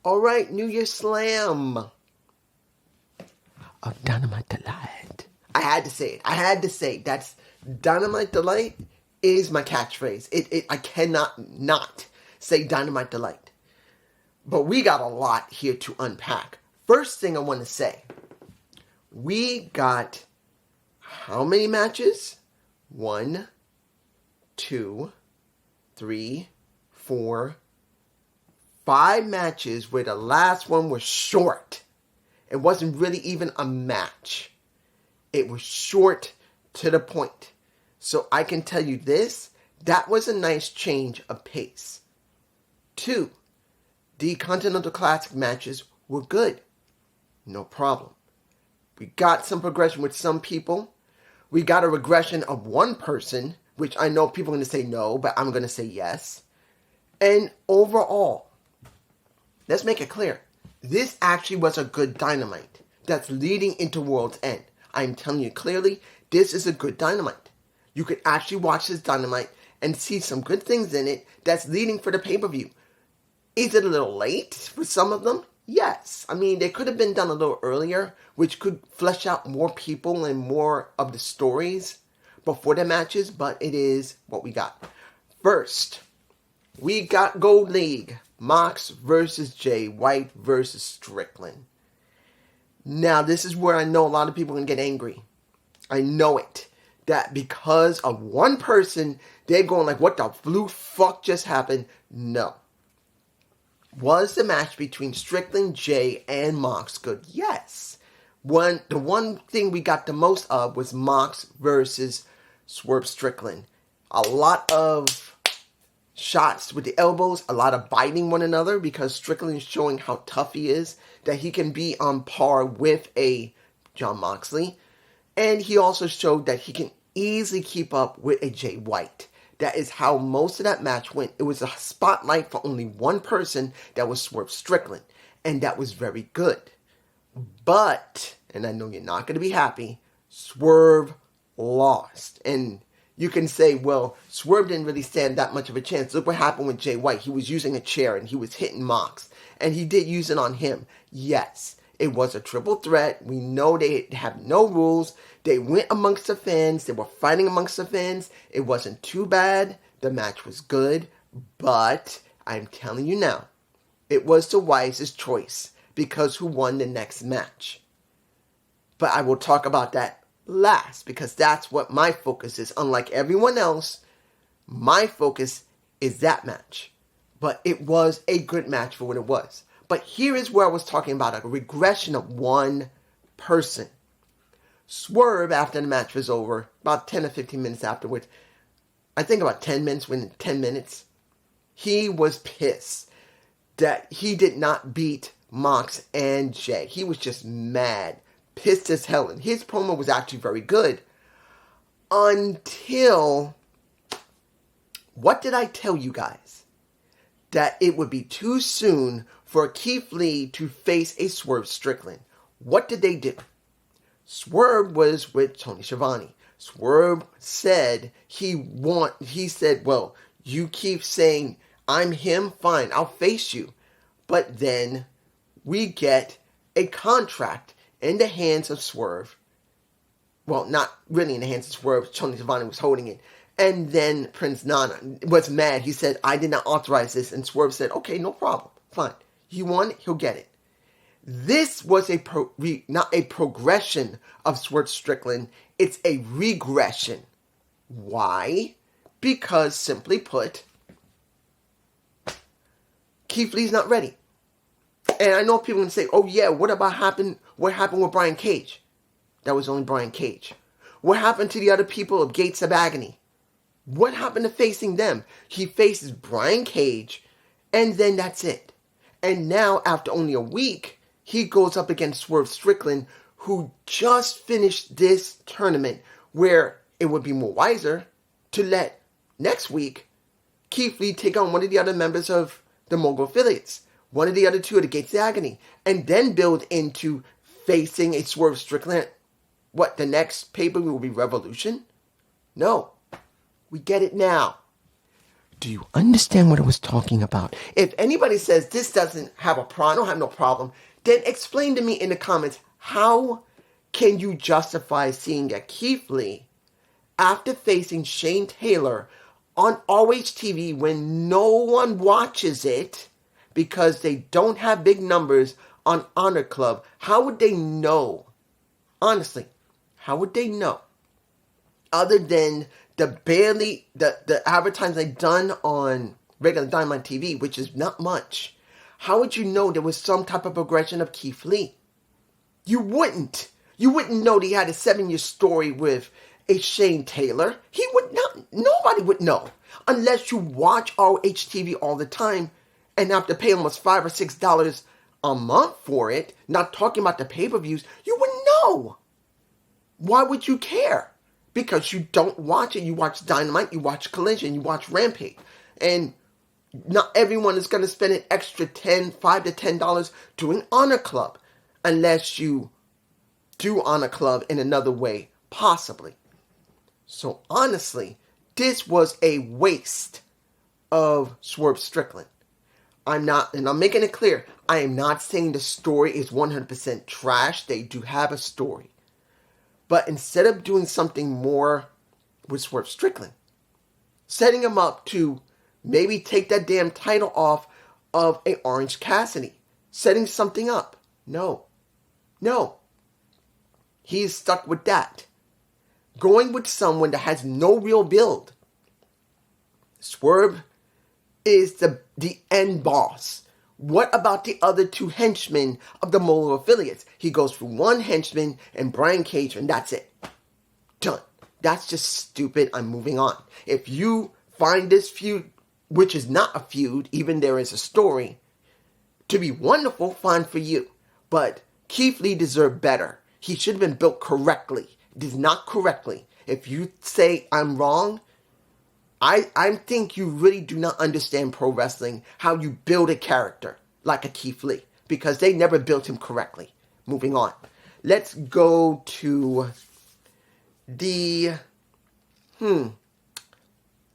All right, New Year Slam of Dynamite Delight. I had to say it. That's Dynamite Delight is my catchphrase. I cannot not say Dynamite Delight. But we got a lot here to unpack. First thing I want to say, we got how many matches? 1, 2, 3, 4, 5 matches where the last one was short. It wasn't really even a match. It was short to the point. So I can tell you this, that was a nice change of pace. 2, the Continental Classic matches were good. No problem. We got some progression with some people. We got a regression of one person, which I know people are going to say no, but I'm going to say yes. And overall, let's make it clear. This actually was a good Dynamite that's leading into World's End. I'm telling you clearly, this is a good Dynamite. You could actually watch this Dynamite and see some good things in it that's leading for the pay-per-view. Is it a little late for some of them? Yes. I mean, they could have been done a little earlier, which could flesh out more people and more of the stories before the matches, but it is what we got. First, we got Gold League. Mox versus Jay White versus Strickland. Now, this is where I know a lot of people are going to get angry. I know it. That because of one person, they're going like, what the blue fuck just happened? No. Was the match between Strickland, Jay, and Mox good? Yes. The one thing we got the most of was Mox versus Swerve Strickland. A lot of shots with the elbows, a lot of biting one another because Strickland is showing how tough he is, that he can be on par with a Jon Moxley. And he also showed that he can easily keep up with a Jay White. That is how most of that match went. It was a spotlight for only one person, that was Swerve Strickland. And that was very good. But, and I know you're not going to be happy, Swerve lost. And you can say, well, Swerve didn't really stand that much of a chance. Look what happened with Jay White. He was using a chair and he was hitting Mox. And he did use it on him. Yes, it was a triple threat. We know they have no rules. They went amongst the fans. They were fighting amongst the fans. It wasn't too bad. The match was good. But I'm telling you now, it was the wisest choice because who won the next match? But I will talk about that last because that's what my focus is. Unlike everyone else, my focus is that match. But it was a good match for what it was. But here is where I was talking about a regression of one person. Swerve, after the match was over, about 10 or 15 minutes afterwards, I think about 10 minutes, within 10 minutes, he was pissed that he did not beat Mox and Jay. He was just mad. Pissed as hell. And his promo was actually very good. Until, what did I tell you guys? That it would be too soon for Keith Lee to face a Swerve Strickland. What did they do? Swerve was with Tony Schiavone. Swerve said he said, well, you keep saying I'm him, fine, I'll face you. But then we get a contract in the hands of Swerve. Well, not really in the hands of Swerve. Tony Schiavone was holding it. And then Prince Nana was mad. He said, I did not authorize this. And Swerve said, okay, no problem. Fine. He won, he'll get it. This was not a progression of Swerve Strickland. It's a regression. Why? Because, simply put, Keith Lee's not ready. And I know people are going to say, oh yeah, what happened with Brian Cage? That was only Brian Cage. What happened to the other people of Gates of Agony? What happened to facing them? He faces Brian Cage, and then that's it. And now, after only a week, he goes up against Swerve Strickland, who just finished this tournament, where it would be more wiser to let next week Keith Lee take on one of the other members of the Mogul affiliates, one of the other two of the Gates of Agony, and then build into facing a Swerve Strickland. What, the next pay-per-view will be Revolution? No. We get it now. Do you understand what I was talking about? If anybody says this doesn't have a problem, I don't have no problem, then explain to me in the comments, how can you justify seeing a Keith Lee after facing Shane Taylor on ROH when no one watches it because they don't have big numbers on Honor Club? How would they know? Honestly, how would they know? Other than the advertising they've done on regular Dynamite TV, which is not much, how would you know there was some type of progression of Keith Lee? You wouldn't. You wouldn't know that he had a 7-year story with a Shane Taylor. He would not. Nobody would know unless you watch ROH TV all the time and have to pay almost $5 or $6 a month for it. Not talking about the pay-per-views. You wouldn't know. Why would you care? Because you don't watch it. You watch Dynamite, you watch Collision, you watch Rampage. And not everyone is going to spend an extra $5 to $10 doing Honor Club. Unless you do Honor Club in another way, possibly. So honestly, this was a waste of Swerve Strickland. I'm making it clear, I am not saying the story is 100% trash. They do have a story. But instead of doing something more with Swerve Strickland, setting him up to maybe take that damn title off of a Orange Cassidy, setting something up. No. He's stuck with that. Going with someone that has no real build. Swerve is the end boss. What about the other two henchmen of the Molo affiliates? He goes for one henchman and Brian Cage, and that's it. Done. That's just stupid. I'm moving on. If you find this feud, which is not a feud, even there is a story, to be wonderful, fine for you. But Keith Lee deserved better. He should have been built correctly. It is not correctly. If you say I'm wrong, I think you really do not understand pro wrestling, how you build a character like a Keith Lee, because they never built him correctly. Moving on. Let's go to the, let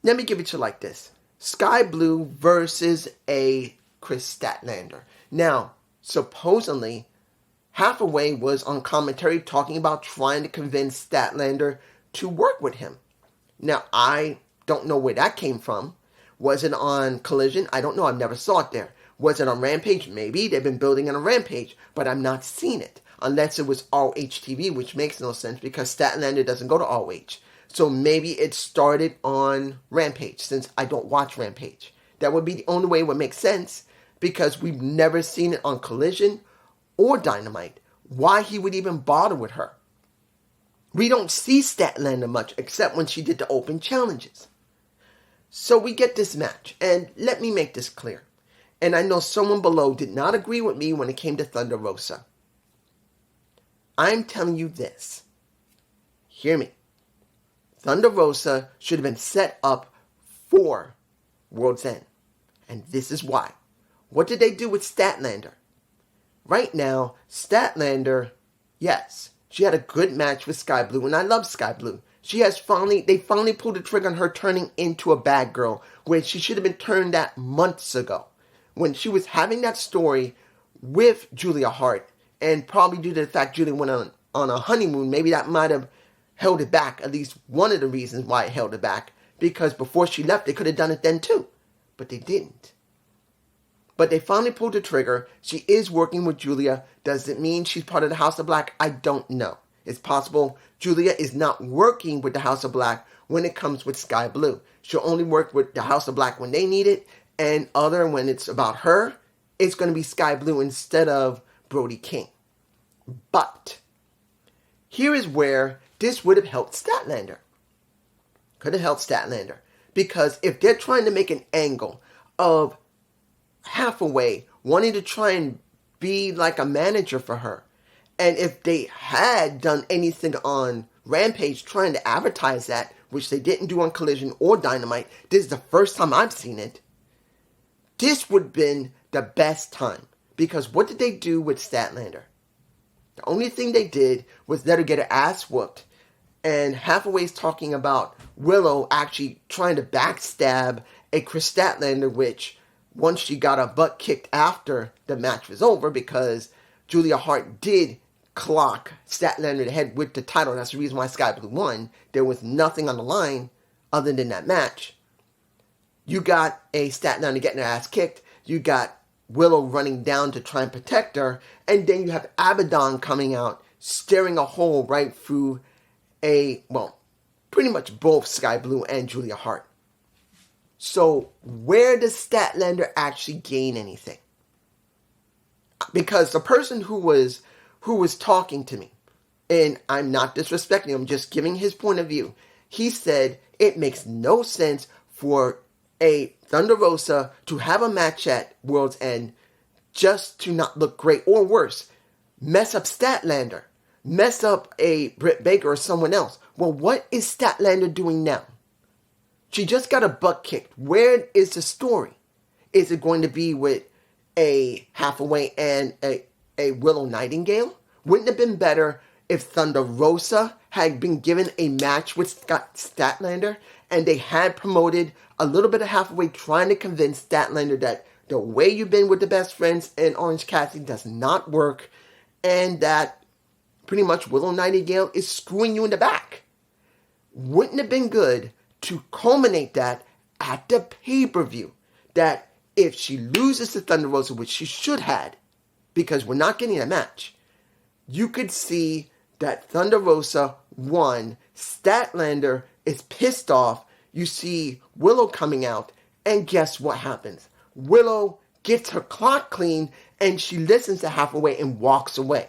me give it to you like this. Sky Blue versus a Chris Statlander. Now, supposedly, Hathaway was on commentary talking about trying to convince Statlander to work with him. Now, I don't know where that came from. Was it on Collision? I don't know. I've never saw it there. Was it on Rampage? Maybe. They've been building it on Rampage, but I've not seen it. Unless it was ROH TV, which makes no sense because Statlander doesn't go to ROH. So maybe it started on Rampage, since I don't watch Rampage. That would be the only way it would make sense, because we've never seen it on Collision or Dynamite. Why he would even bother with her? We don't see Statlander much, except when she did the open challenges. So we get this match, and let me make this clear. And I know someone below did not agree with me when it came to Thunder Rosa. I'm telling you this. Hear me. Thunder Rosa should have been set up for World's End. And this is why. What did they do with Statlander? Right now, Statlander, yes, she had a good match with Sky Blue, and I love Sky Blue. They finally pulled the trigger on her turning into a bad girl, when she should have been turned that months ago. When she was having that story with Julia Hart, and probably due to the fact Julia went on a honeymoon, maybe that might have held it back, at least one of the reasons why it held it back, because before she left, they could have done it then too. But they didn't. But they finally pulled the trigger. She is working with Julia. Does it mean she's part of the House of Black? I don't know. It's possible Julia is not working with the House of Black when it comes with Sky Blue. She'll only work with the House of Black when they need it, and when it's about her, it's going to be Sky Blue instead of Brody King. But here is where this would have helped Statlander. Could have helped Statlander. Because if they're trying to make an angle of Hathaway wanting to try and be like a manager for her, and if they had done anything on Rampage trying to advertise that, which they didn't do on Collision or Dynamite, this is the first time I've seen it, this would have been the best time. Because what did they do with Statlander? The only thing they did was let her get her ass whooped. And Hathaway's talking about Willow actually trying to backstab a Chris Statlander, which once she got her butt kicked after the match was over, because Julia Hart did clock Statlander in the head with the title. That's the reason why Sky Blue won. There was nothing on the line other than that match. You got a Statlander getting her ass kicked. You got Willow running down to try and protect her. And then you have Abaddon coming out, staring a hole right through pretty much both Sky Blue and Julia Hart. So where does Statlander actually gain anything? Because the person who was talking to me, and I'm not disrespecting him, I'm just giving his point of view. He said it makes no sense for a Thunder Rosa to have a match at World's End just to not look great, or worse, mess up Statlander, mess up a Britt Baker or someone else. Well, what is Statlander doing now? She just got a butt kicked. Where is the story? Is it going to be with a Hathaway and a Willow Nightingale? Wouldn't it have been better if Thunder Rosa had been given a match with Scott Statlander and they had promoted a little bit of Hathaway trying to convince Statlander that the way you've been with the Best Friends and Orange Cassidy does not work, and that pretty much Willow Nightingale is screwing you in the back? Wouldn't it have been good to culminate that at the pay-per-view? That if she loses to Thunder Rosa, which she should have, because we're not getting a match, you could see that Thunder Rosa won, Statlander is pissed off, you see Willow coming out, and guess what happens? Willow gets her clock clean, and she listens to Hathaway and walks away.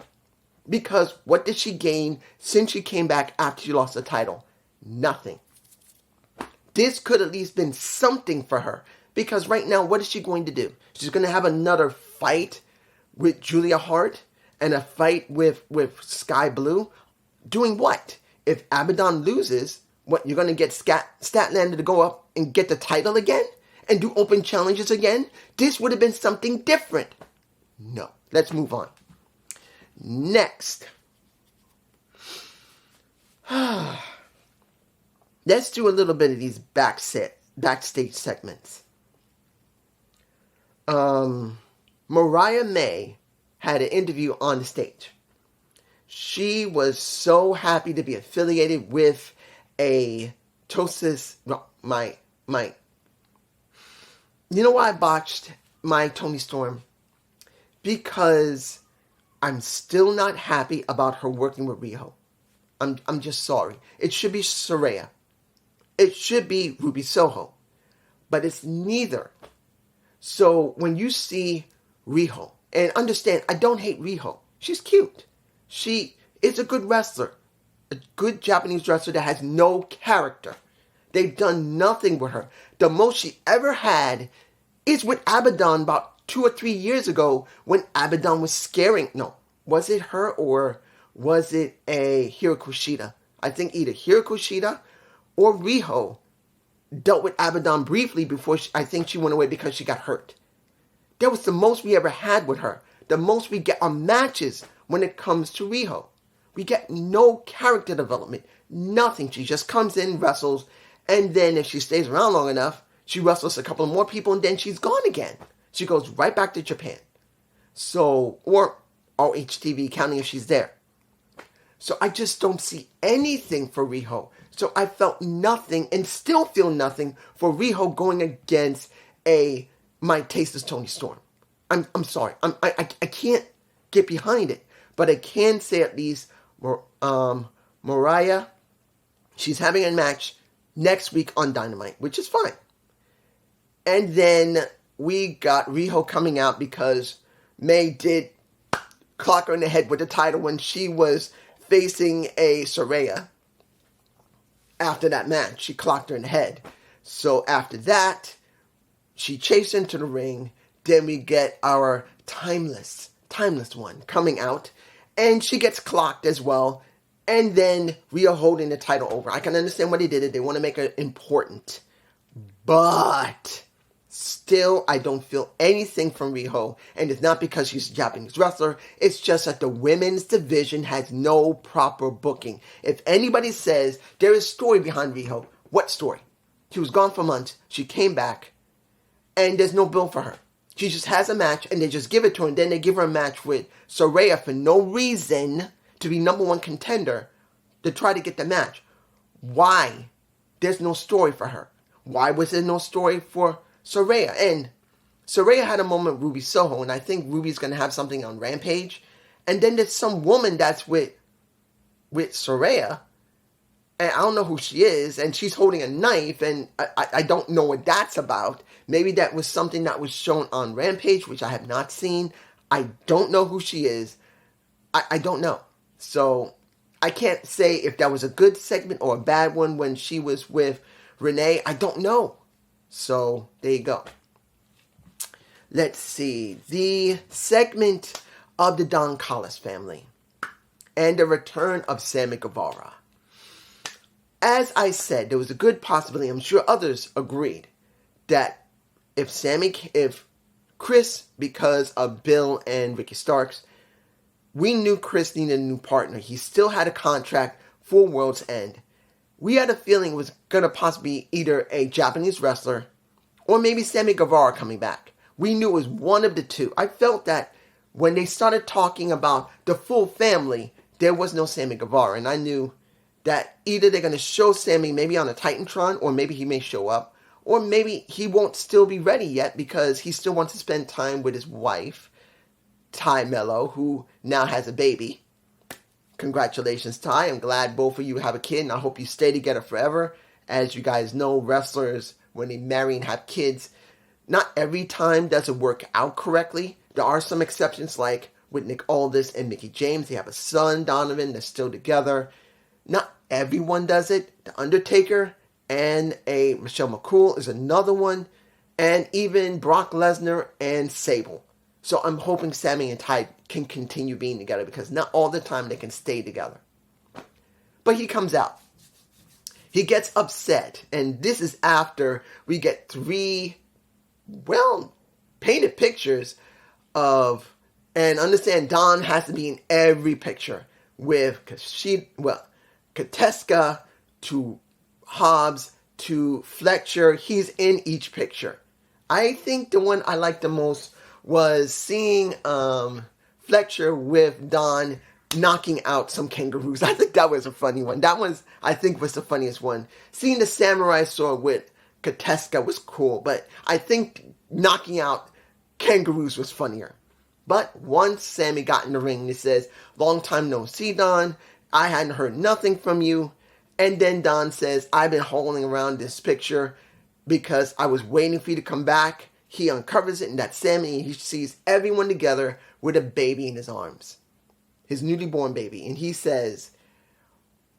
Because what did she gain since she came back after she lost the title? Nothing. This could at least been something for her. Because right now, what is she going to do? She's going to have another fight with Julia Hart and a fight with Sky Blue. Doing what? If Abaddon loses, what, you're going to get Statlander to go up and get the title again? And do open challenges again? This would have been something different. No. Let's move on. Next. Let's do a little bit of these backstage segments. Mariah May had an interview on the stage. She was so happy to be affiliated with a Tosis. No, you know why I botched my Toni Storm? Because I'm still not happy about her working with Riho. I'm just sorry. It should be Saraya. It should be Ruby Soho. But it's neither. So when you see Riho, and understand, I don't hate Riho. She's cute. She is a good wrestler. A good Japanese wrestler that has no character. They've done nothing with her. The most she ever had is with Abaddon about 2 or 3 years ago when Abaddon was scaring. No, was it her or was it a Hiroko Shida? I think either Hiroko Shida or Riho dealt with Abaddon briefly before I think she went away because she got hurt. That was the most we ever had with her. The most we get are matches when it comes to Riho. We get no character development. Nothing. She just comes in, wrestles, and then if she stays around long enough, she wrestles a couple more people and then she's gone again. She goes right back to Japan. So, or RHTV, counting if she's there. So I just don't see anything for Riho. So I felt nothing and still feel nothing for Riho going against my taste is Toni Storm. I'm sorry. I can't get behind it. But I can say at least Mariah, she's having a match next week on Dynamite, which is fine. And then we got Riho coming out because May did clock her in the head with the title when she was facing a Saraya. After that match, she clocked her in the head. So after that, she chased into the ring. Then we get our timeless one coming out. And she gets clocked as well. And then Riho holding the title over. I can understand why they did it. They want to make it important. But still, I don't feel anything from Riho. And it's not because she's a Japanese wrestler. It's just that the women's division has no proper booking. If anybody says there is story behind Riho, what story? She was gone for months. She came back, and there's no bill for her. She just has a match, and they just give it to her, and then they give her a match with Saraya for no reason to be number one contender to try to get the match. Why? There's no story for her. Why was there no story for Saraya? And Saraya had a moment with Ruby Soho, and I think Ruby's going to have something on Rampage. And then there's some woman that's with Saraya, and I don't know who she is, and she's holding a knife, and I don't know what that's about. Maybe that was something that was shown on Rampage, which I have not seen. I don't know who she is. I don't know. So I can't say if that was a good segment or a bad one when she was with Renee. I don't know. So there you go. Let's see. The segment of the Don Callis family and the return of Sammy Guevara. As I said, there was a good possibility, I'm sure others agreed, that if Chris, because of Bill and Ricky Starks, we knew Chris needed a new partner. He still had a contract for World's End. We had a feeling it was going to possibly be either a Japanese wrestler or maybe Sammy Guevara coming back. We knew it was one of the two. I felt that when they started talking about the full family, there was no Sammy Guevara. And I knew that either they're going to show Sammy maybe on a Titantron, or maybe he may show up, or maybe he won't still be ready yet because he still wants to spend time with his wife, Ty Mello, who now has a baby. Congratulations, Ty. I'm glad both of you have a kid, and I hope you stay together forever. As you guys know, wrestlers, when they marry and have kids, not every time does it work out correctly. There are some exceptions, like with Nick Aldis and Mickie James. They have a son, Donovan, they're still together. Not everyone does it. The Undertaker and a Michelle McCool is another one. And even Brock Lesnar and Sable. So I'm hoping Sammy and Ty can continue being together, because not all the time they can stay together. But he comes out. He gets upset. And this is after we get 3, painted pictures of, and understand Don has to be in every picture with Kateska to Hobbs to Fletcher. He's in each picture. I think the one I liked the most was seeing Fletcher with Don knocking out some kangaroos. I think that was a funny one. That was, I think, was the funniest one. Seeing the samurai sword with Kateska was cool, but I think knocking out kangaroos was funnier. But once Sammy got in the ring, he says, "Long time no see, Don. I hadn't heard nothing from you." And then Don says, "I've been holding around this picture because I was waiting for you to come back." He uncovers it, and that's Sammy, and he sees everyone together with a baby in his arms. His newly born baby. And he says,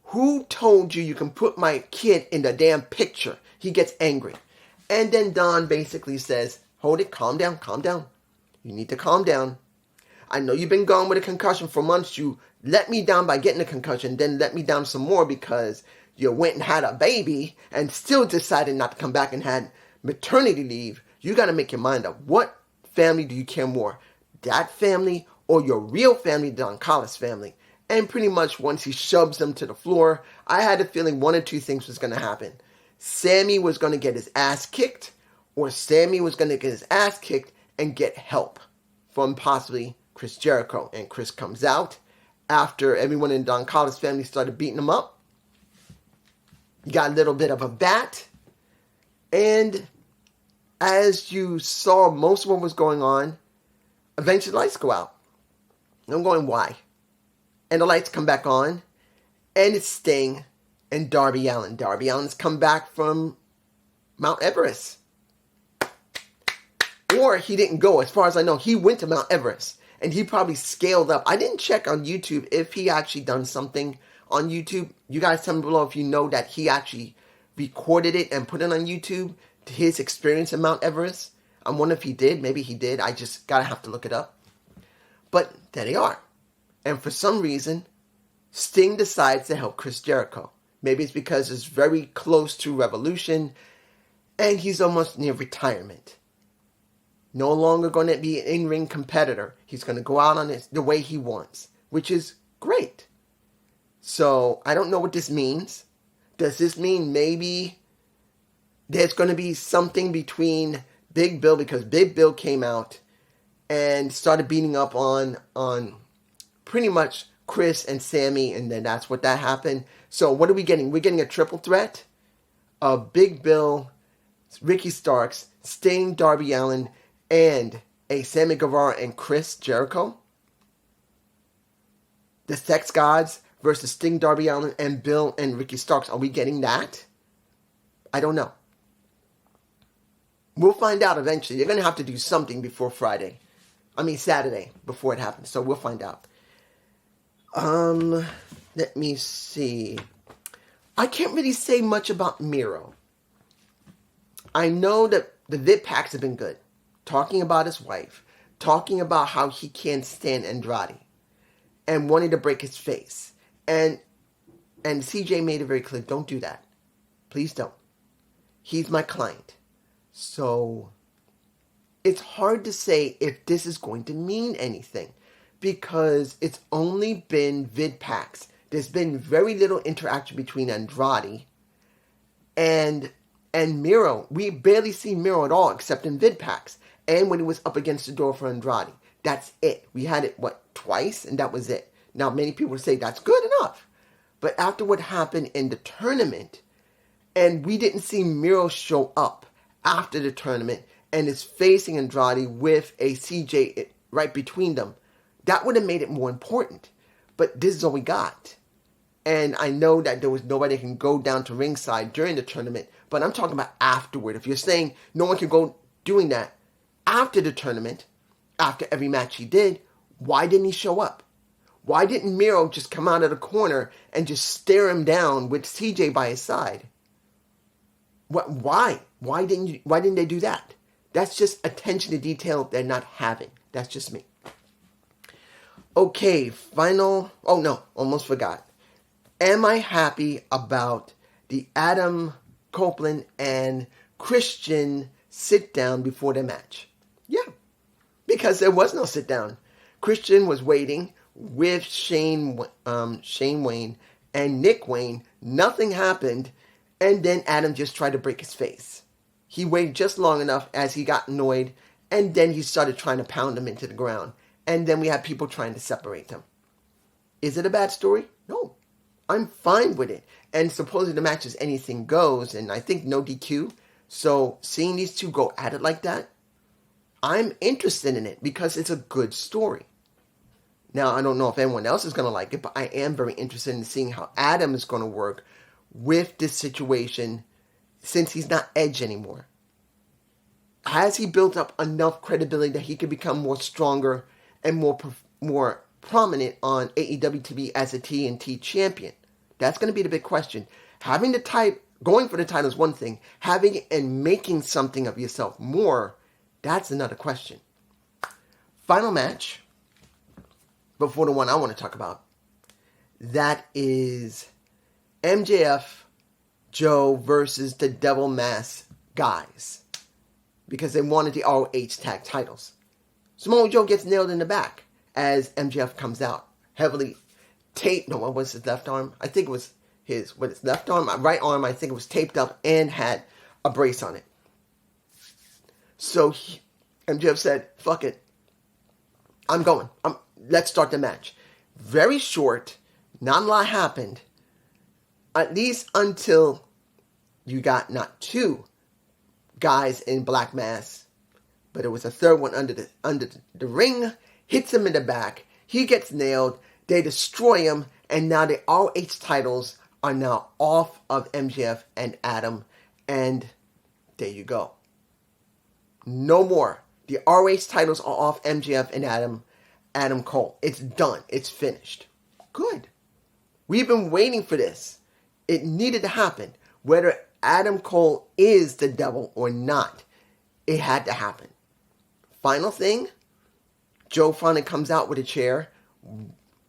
"Who told you can put my kid in the damn picture?" He gets angry. And then Don basically says, "Hold it, calm down, calm down. You need to calm down. I know you've been gone with a concussion for months. You let me down by getting a concussion, then let me down some more because you went and had a baby and still decided not to come back and had maternity leave. You got to make your mind up. What family do you care more? That family or your real family, the Don Callis family?" And pretty much once he shoves them to the floor, I had a feeling one or two things was going to happen. Sammy was going to get his ass kicked, or Sammy was going to get his ass kicked and get help from possibly Chris Jericho. And Chris comes out after everyone in Don Callis' family started beating him up. He got a little bit of a bat. And as you saw most of what was going on, eventually the lights go out. And I'm going, why? And the lights come back on. And it's Sting and Darby Allin. Darby Allin's come back from Mount Everest. Or he didn't go. As far as I know, he went to Mount Everest. And he probably scaled up. I didn't check on YouTube if he actually done something on YouTube. You guys tell me below if you know that he actually recorded it and put it on YouTube, his experience in Mount Everest. I'm wondering if he did. Maybe he did. I just gotta have to look it up. But there they are. And for some reason, Sting decides to help Chris Jericho. Maybe it's because it's very close to Revolution and he's almost near retirement. No longer going to be an in-ring competitor. He's going to go out on it the way he wants, which is great. So I don't know what this means. Does this mean maybe there's going to be something between Big Bill, because Big Bill came out and started beating up on pretty much Chris and Sammy, and then that's what that happened. So what are we getting? We're getting a triple threat of Big Bill, Ricky Starks, Sting, Darby Allin, and a Sammy Guevara and Chris Jericho. The Sex Gods versus Sting, Darby Allin, and Bill and Ricky Starks. Are we getting that? I don't know. We'll find out eventually. They're going to have to do something before Saturday, before it happens. So we'll find out. Let me see. I can't really say much about Miro. I know that the vid packs have been good. Talking about his wife. Talking about how he can't stand Andrade. And wanting to break his face. And CJ made it very clear, don't do that. Please don't. He's my client. So it's hard to say if this is going to mean anything, because it's only been vid packs. There's been very little interaction between Andrade and Miro. We barely see Miro at all except in vid packs and when he was up against the door for Andrade. That's it. We had it, twice, and that was it. Now, many people say that's good enough. But after what happened in the tournament, and we didn't see Miro show up after the tournament and is facing Andrade with a CJ right between them, that would have made it more important. But this is all we got. And I know that there was nobody that can go down to ringside during the tournament, but I'm talking about afterward. If you're saying no one can go doing that after the tournament, after every match he did, why didn't he show up? Why didn't Miro just come out of the corner and just stare him down with CJ by his side? Why? Why didn't they do that? That's just attention to detail they're not having. That's just me. Okay, almost forgot. Am I happy about the Adam Copeland and Christian sit down before the match? Yeah, because there was no sit down. Christian was waiting with Shane Wayne and Nick Wayne. Nothing happened, and then Adam just tried to break his face. He waited just long enough as he got annoyed, and then he started trying to pound him into the ground. And then we had people trying to separate them. Is it a bad story? No. I'm fine with it. And supposedly the match is anything goes, and I think no DQ. So seeing these two go at it like that, I'm interested in it because it's a good story. Now, I don't know if anyone else is going to like it, but I am very interested in seeing how Adam is going to work with this situation since he's not Edge anymore. Has he built up enough credibility that he can become more stronger and more prominent on AEW TV as a TNT champion? That's going to be the big question. Having going for the title is one thing. Having it and making something of yourself more, that's another question. Final match, before the one I want to talk about, that is MJF, Joe versus the Devil Mask guys, because they wanted the ROH tag titles. Samoa Joe gets nailed in the back as MJF comes out, heavily taped. No, what was his left arm? I think it was his left arm, my right arm. I think it was taped up and had a brace on it. So MJF said, "Fuck it, I'm going. Let's start the match." Very short, not a lot happened. At least until you got not two guys in black masks, but it was a third one under the ring, hits him in the back, he gets nailed, they destroy him, and now the ROH titles are now off of MJF and Adam, and there you go. No more. The ROH titles are off MJF and Adam Cole. It's done. It's finished. Good. We've been waiting for this. It needed to happen. Whether Adam Cole is the devil or not, it had to happen. Final thing, Joe finally comes out with a chair,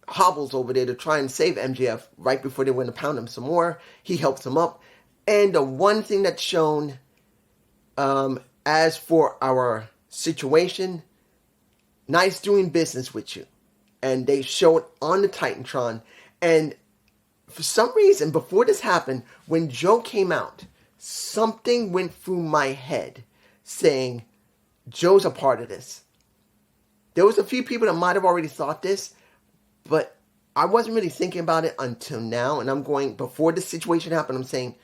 hobbles over there to try and save MJF right before they went to pound him some more. He helps him up. And the one thing that's shown, as for our situation, nice doing business with you. And they show it on the Titantron. And for some reason, before this happened, when Joe came out, something went through my head saying, Joe's a part of this. There was a few people that might have already thought this, but I wasn't really thinking about it until now. And I'm going, before this situation happened, I'm saying,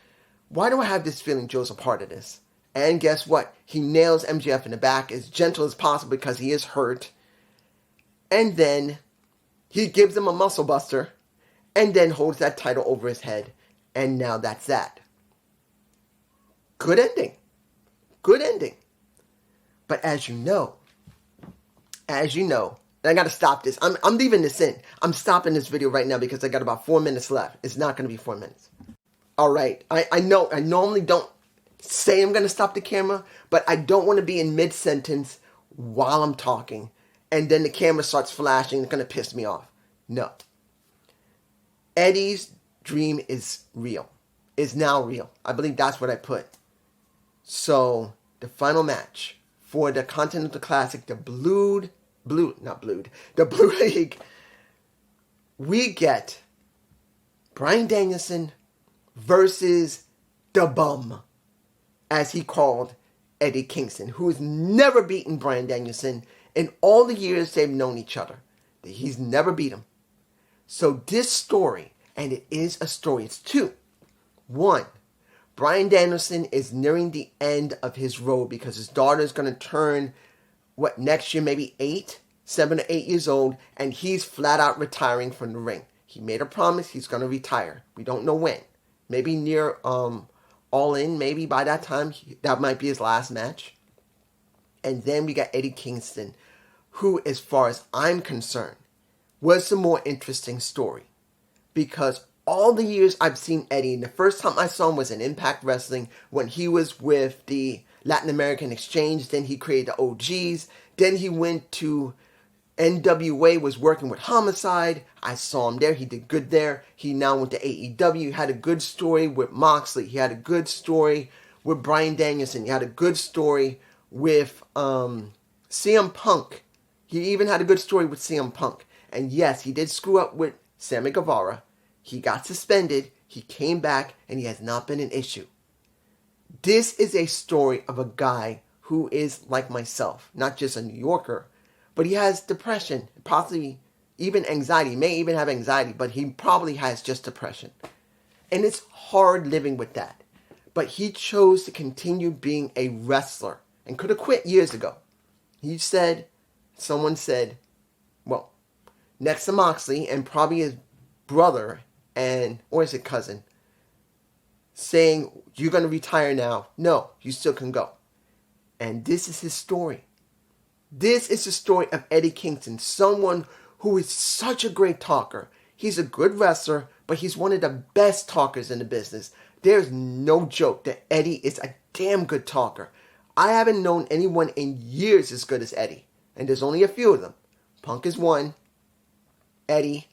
why do I have this feeling Joe's a part of this? And guess what? He nails MJF in the back as gentle as possible because he is hurt. And then he gives him a muscle buster and then holds that title over his head. And now that's that. Good ending. Good ending. But as you know, and I got to stop this. I'm leaving this in. I'm stopping this video right now because I got about 4 minutes left. It's not going to be 4 minutes. All right. I know I normally don't say I'm going to stop the camera, but I don't want to be in mid-sentence while I'm talking, and then the camera starts flashing. It's going to piss me off. No. Eddie's dream is real. Is now real. I believe that's what I put. So, the final match for the Continental Classic, the Blue League, we get Bryan Danielson versus the Bum, as he called Eddie Kingston, who has never beaten Bryan Danielson in all the years they've known each other. He's never beat him. So this story, and it is a story, it's two. One, Bryan Danielson is nearing the end of his road because his daughter is going to turn, next year, maybe 7 or 8 years old, and he's flat out retiring from the ring. He made a promise he's going to retire. We don't know when. Maybe near All In, maybe by that time, that might be his last match. And then we got Eddie Kingston, who, as far as I'm concerned, was the more interesting story. Because all the years I've seen Eddie, and the first time I saw him was in Impact Wrestling when he was with the Latin American Exchange. Then he created the OGs. Then he went to NWA, was working with Homicide. I saw him there. He did good there. He now went to AEW. He had a good story with Moxley. He had a good story with Bryan Danielson. He had a good story with CM Punk. He even had a good story with CM Punk. And yes, he did screw up with Sammy Guevara. He got suspended. He came back, and he has not been an issue. This is a story of a guy who is like myself, not just a New Yorker, but he has depression, possibly even anxiety. He may even have anxiety, but he probably has just depression. And it's hard living with that. But he chose to continue being a wrestler and could have quit years ago. Someone said, well, next to Moxley and probably his brother or is it cousin, saying, you're going to retire now. No, you still can go. And this is his story. This is the story of Eddie Kingston, someone who is such a great talker. He's a good wrestler, but he's one of the best talkers in the business. There's no joke that Eddie is a damn good talker. I haven't known anyone in years as good as Eddie. And there's only a few of them. Punk is one. Eddie.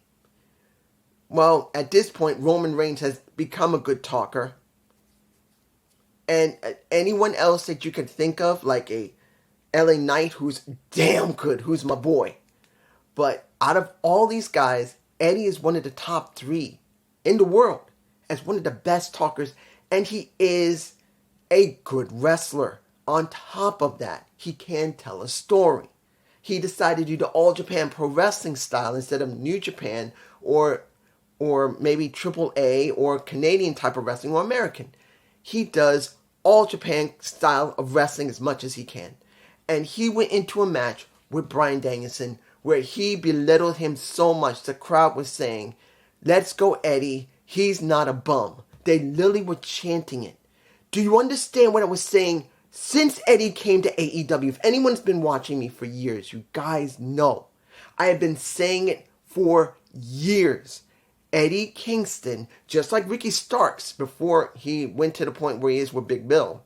Well, at this point, Roman Reigns has become a good talker. And anyone else that you can think of, like a LA Knight, who's damn good, who's my boy. But out of all these guys, Eddie is one of the top 3 in the world as one of the best talkers. And he is a good wrestler. On top of that, he can tell a story. He decided to do the All Japan Pro Wrestling style instead of New Japan or maybe AAA or Canadian type of wrestling or American. He does All Japan style of wrestling as much as he can. And he went into a match with Bryan Danielson where he belittled him so much the crowd was saying, let's go Eddie, he's not a bum. They literally were chanting it. Do you understand what I was saying? Since Eddie came to AEW, if anyone's been watching me for years, you guys know. I have been saying it for years. Eddie Kingston, just like Ricky Starks before he went to the point where he is with Big Bill,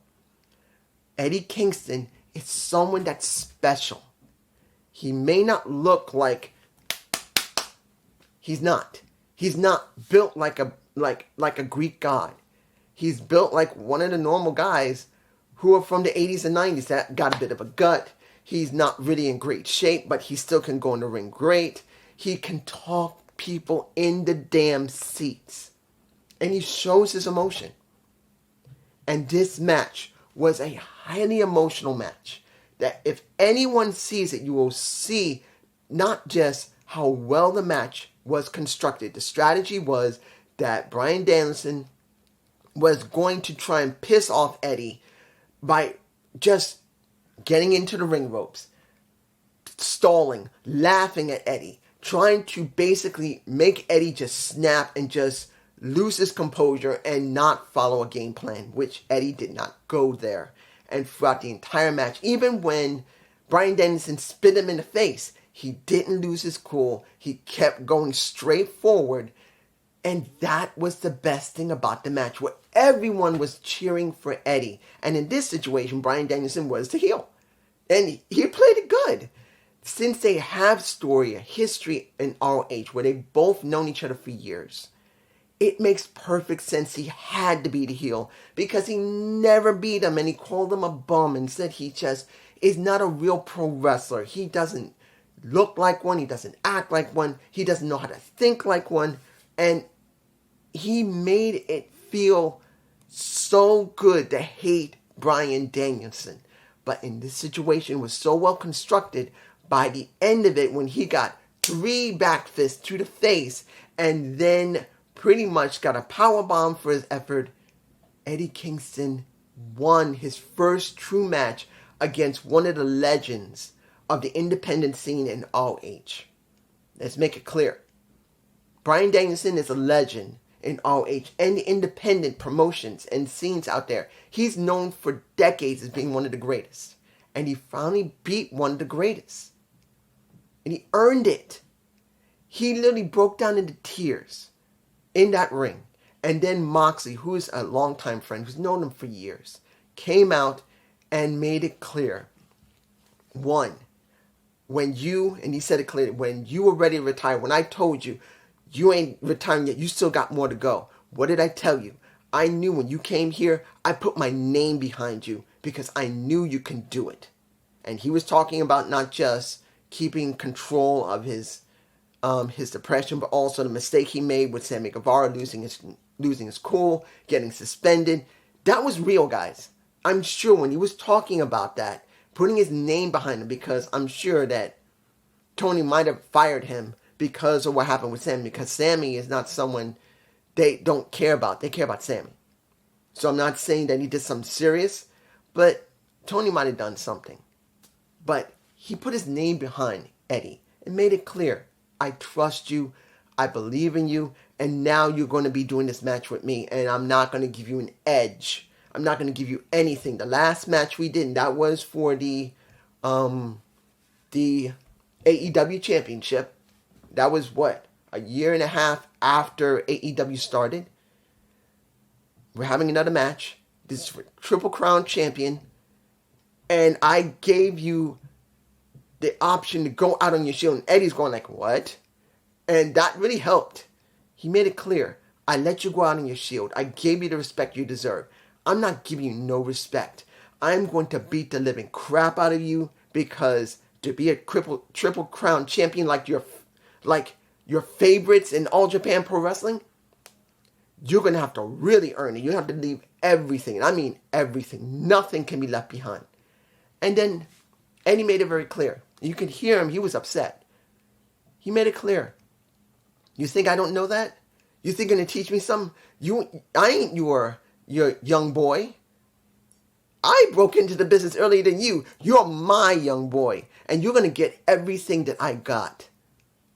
Eddie Kingston is someone that's special. He may not look like... He's not. He's not built like a Greek god. He's built like one of the normal guys who are from the 80s and 90s that got a bit of a gut. He's not really in great shape, but he still can go in the ring great. He can talk people in the damn seats. And he shows his emotion. And this match was a highly emotional match that if anyone sees it, you will see not just how well the match was constructed. The strategy was that Bryan Danielson was going to try and piss off Eddie by just getting into the ring ropes, stalling, laughing at Eddie, trying to basically make Eddie just snap and just lose his composure and not follow a game plan, which Eddie did not go there. And throughout the entire match, even when Bryan Danielson spit him in the face, he didn't lose his cool. He kept going straight forward. And that was the best thing about the match, where everyone was cheering for Eddie. And in this situation, Bryan Danielson was the heel. And he played it good. Since they have story, a history in ROH where they've both known each other for years, it makes perfect sense he had to be the heel because he never beat him and he called him a bum and said he just is not a real pro wrestler. He doesn't look like one. He doesn't act like one. He doesn't know how to think like one. And he made it feel so good to hate Bryan Danielson. But in this situation, it was so well constructed. By the end of it, when he got 3 back fists to the face and then pretty much got a powerbomb for his effort, Eddie Kingston won his first true match against one of the legends of the independent scene in ROH. Let's make it clear. Bryan Danielson is a legend in ROH and the independent promotions and scenes out there. He's known for decades as being one of the greatest. And he finally beat one of the greatest. And he earned it. He literally broke down into tears in that ring. And then Moxley, who's a longtime friend, who's known him for years, came out and made it clear. One, when you, and he said it clearly, when you were ready to retire, when I told you, you ain't retiring yet, you still got more to go. What did I tell you? I knew when you came here, I put my name behind you because I knew you can do it. And he was talking about not just keeping control of his depression, but also the mistake he made with Sammy Guevara losing his cool, getting suspended. That was real, guys. I'm sure when he was talking about that, putting his name behind him, because I'm sure that Tony might have fired him because of what happened with Sammy, because Sammy is not someone they don't care about. They care about Sammy. So I'm not saying that he did something serious, but Tony might have done something. But he put his name behind Eddie and made it clear, I trust you, I believe in you, and now you're going to be doing this match with me, and I'm not going to give you an edge. I'm not going to give you anything. The last match we did, that was for the AEW Championship. That was what? A year and a half after AEW started. We're having another match. This is for Triple Crown Champion. And I gave you the option to go out on your shield. And Eddie's going like, what? And that really helped. He made it clear. I let you go out on your shield. I gave you the respect you deserve. I'm not giving you no respect. I'm going to beat the living crap out of you because to be a Triple Crown Champion like your favorites in All Japan Pro Wrestling, you're going to have to really earn it. You have to leave everything. And I mean everything. Nothing can be left behind. And then Eddie made it very clear. You could hear him. He was upset. He made it clear. You think I don't know that? You think you're going to teach me something? I ain't your young boy. I broke into the business earlier than you. You're my young boy. And you're going to get everything that I got.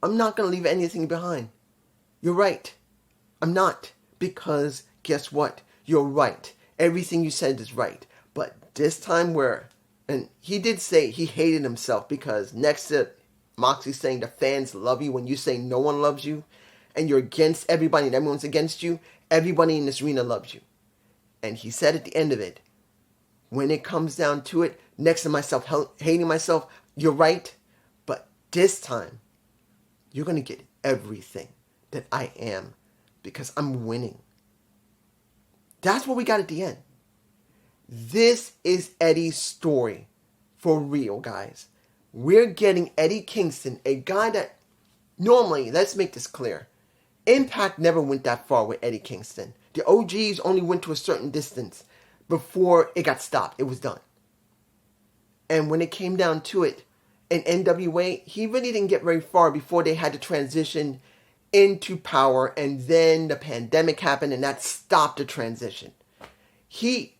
I'm not going to leave anything behind. You're right. I'm not. Because guess what? You're right. Everything you said is right. But this time and he did say he hated himself because next to Moxley saying the fans love you when you say no one loves you and you're against everybody and everyone's against you, everybody in this arena loves you. And he said at the end of it, when it comes down to it, next to myself hating myself, you're right. But this time, you're going to get everything that I am because I'm winning. That's what we got at the end. This is Eddie's story for real, guys. We're getting Eddie Kingston, a guy that normally, let's make this clear, Impact never went that far with Eddie Kingston. The OGs only went to a certain distance. before it got stopped. It was done. And when it came down to it, in NWA, he really didn't get very far before they had to transition into Power, and then the pandemic happened and that stopped the transition. He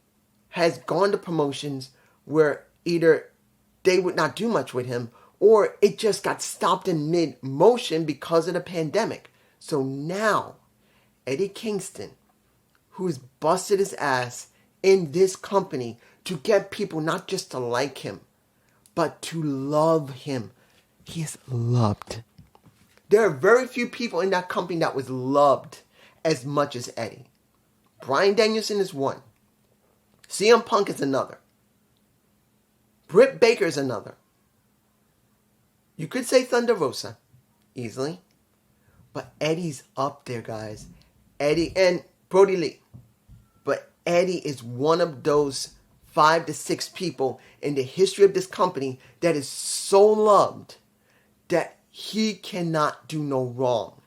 has gone to promotions where either they would not do much with him or it just got stopped in mid-motion because of the pandemic. So now, Eddie Kingston, who's busted his ass in this company to get people not just to like him, but to love him. He is loved. There are very few people in that company that was loved as much as Eddie. Bryan Danielson is one. CM Punk is another. Britt Baker is another. You could say Thunder Rosa, easily. But Eddie's up there, guys. Eddie and Brody Lee. But Eddie is one of those 5 to 6 people in the history of this company that is so loved that he cannot do no wrong.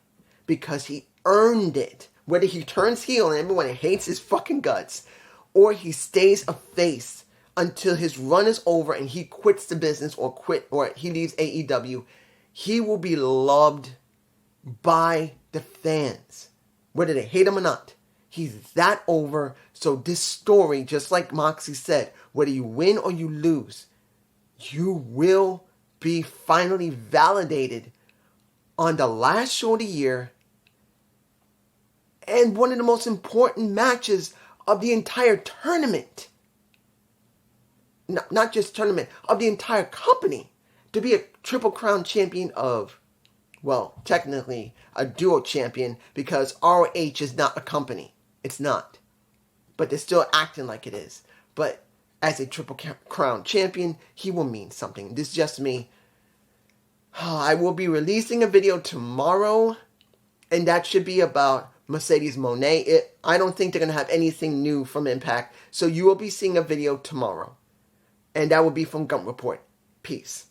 Because he earned it. Whether he turns heel and everyone hates his fucking guts, or he stays a face until his run is over and he quits the business or he leaves AEW, he will be loved by the fans, whether they hate him or not. He's that over. So this story, just like Moxie said, whether you win or you lose, you will be finally validated on the last show of the year and one of the most important matches of the entire tournament. Not just tournament, of the entire company. To be a Triple Crown champion of, well, technically a duo champion, because ROH is not a company. It's not. But they're still acting like it is. But as a Triple Crown champion, he will mean something. This is just me. I will be releasing a video tomorrow, and that should be about Mercedes Moné. I don't think they're going to have anything new from Impact, so you will be seeing a video tomorrow. And that will be from Gump Report. Peace.